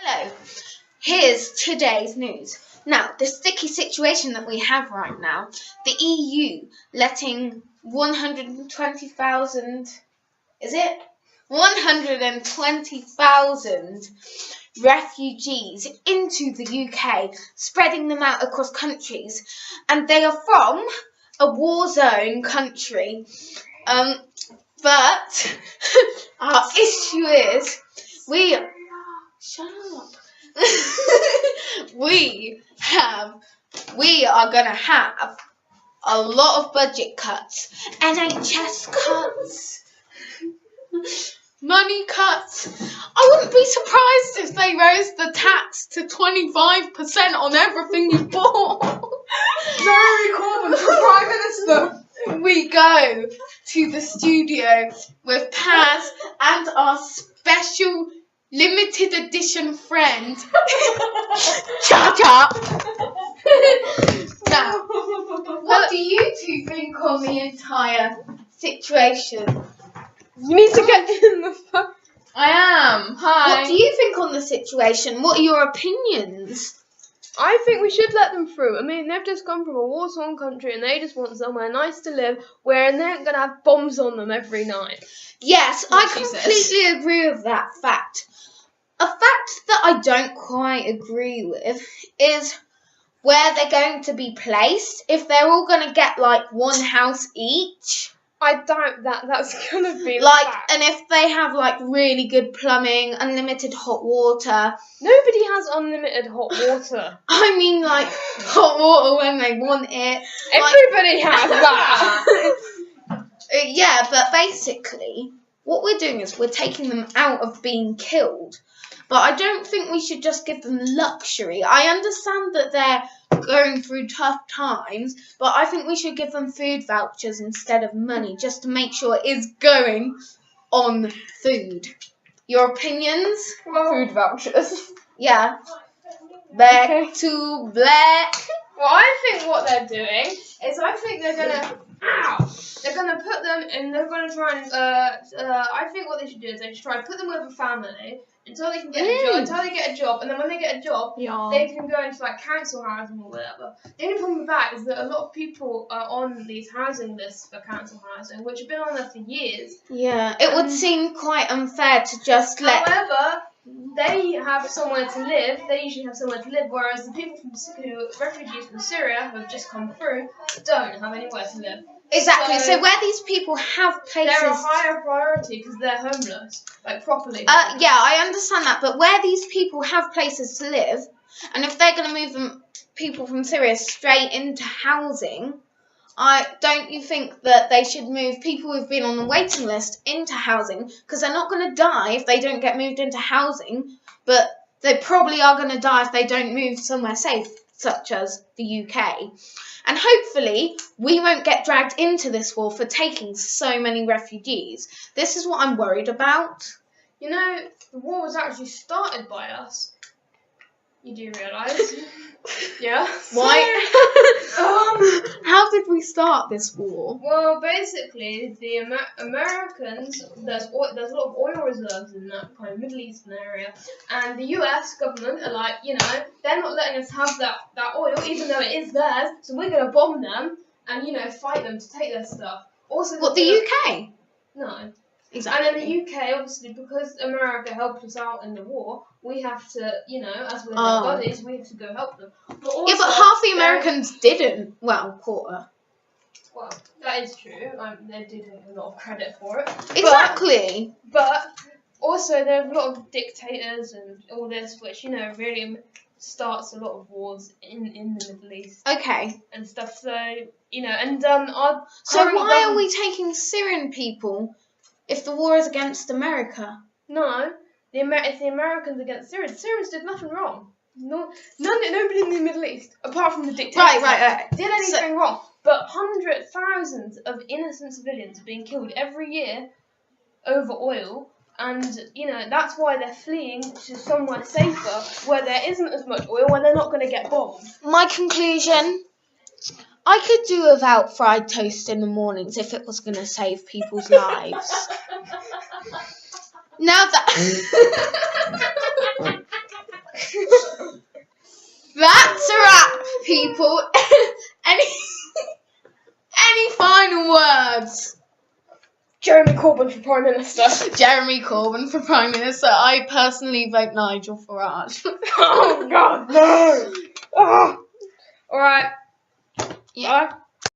Hello, here's today's news. Now, the sticky situation that we have right now, the EU letting 120,000 refugees into the UK, spreading them out across countries, and they are from a war zone country. But our issue is shut up. we are gonna have a lot of budget cuts, NHS cuts, money cuts. I wouldn't be surprised if they raised the tax to 25% on everything you bought. Jeremy Corbyn for Prime Minister. We go to the studio with Paz and our special limited edition friend, Chacha. Now, what do you two think on the entire situation? You need to get in the phone. I am. Hi. What do you think on the situation? What are your opinions? I think we should let them through. I mean, they've just come from a war-torn country and they just want somewhere nice to live where they aren't going to have bombs on them every night. Yes, I completely agree with that fact. A fact that I don't quite agree with is where they're going to be placed. If they're all going to get like one house each. I doubt that's going to be and if they have like really good plumbing, unlimited hot water. Nobody has unlimited hot water. I mean like hot water when they want it. Everybody has that. Yeah, but basically what we're doing is we're taking them out of being killed. But I don't think we should just give them luxury. I understand that they're going through tough times, but I think we should give them food vouchers instead of money, just to make sure it is going on food. Your opinions? Food vouchers. Yeah. Back to black. Well, I think what they're doing is they're gonna put them in. They're gonna try and. I think what they should do is they should try and put them with a family until they can get a job. Until they get a job, and then when they get a job, they can go into like council housing or whatever. The only problem with that is that a lot of people are on these housing lists for council housing, which have been on there for years. Yeah, it would seem quite unfair to just let. However, they have somewhere to live. They usually have somewhere to live, whereas the people refugees from Syria who have just come through don't have anywhere to live. Exactly. So where these people have places, they're a higher priority because they're homeless, like properly. Yeah, I understand that. But where these people have places to live, and if they're going to move people from Syria straight into housing, don't you think that they should move people who've been on the waiting list into housing? Because they're not going to die if they don't get moved into housing, but they probably are going to die if they don't move somewhere safe, such as the UK. And hopefully we won't get dragged into this war for taking so many refugees. This is what I'm worried about. You know, the war was actually started by us. You do realise? Yeah. Why? How did we start this war? Well, basically, the Americans, there's a lot of oil reserves in that kind of Middle Eastern area, and the US government are like, they're not letting us have that oil, even though it is theirs, so we're going to bomb them and, fight them to take their stuff. Also, the UK? No. Exactly. And in the UK, obviously, because America helped us out in the war, we have to, as we're their buddies, we have to go help them. But also, yeah, but half the Americans didn't. Well, quarter. Well, that is true. They did have a lot of credit for it. Exactly. But also, there are a lot of dictators and all this, which, really starts a lot of wars in the Middle East. Okay. And stuff. So, and So why are we taking Syrian people if the war is against America? No, if the Americans against Syrians did nothing wrong. Nobody in the Middle East, apart from the dictators, right. did anything wrong. But thousands of innocent civilians are being killed every year over oil, and that's why they're fleeing to somewhere safer, where there isn't as much oil, where they're not going to get bombed. My conclusion: I could do without fried toast in the mornings if it was going to save people's lives. Now that words. Jeremy Corbyn for Prime Minister. Jeremy Corbyn for Prime Minister. I personally vote Nigel Farage. Oh God, no! Oh. All right. Yeah. Bye.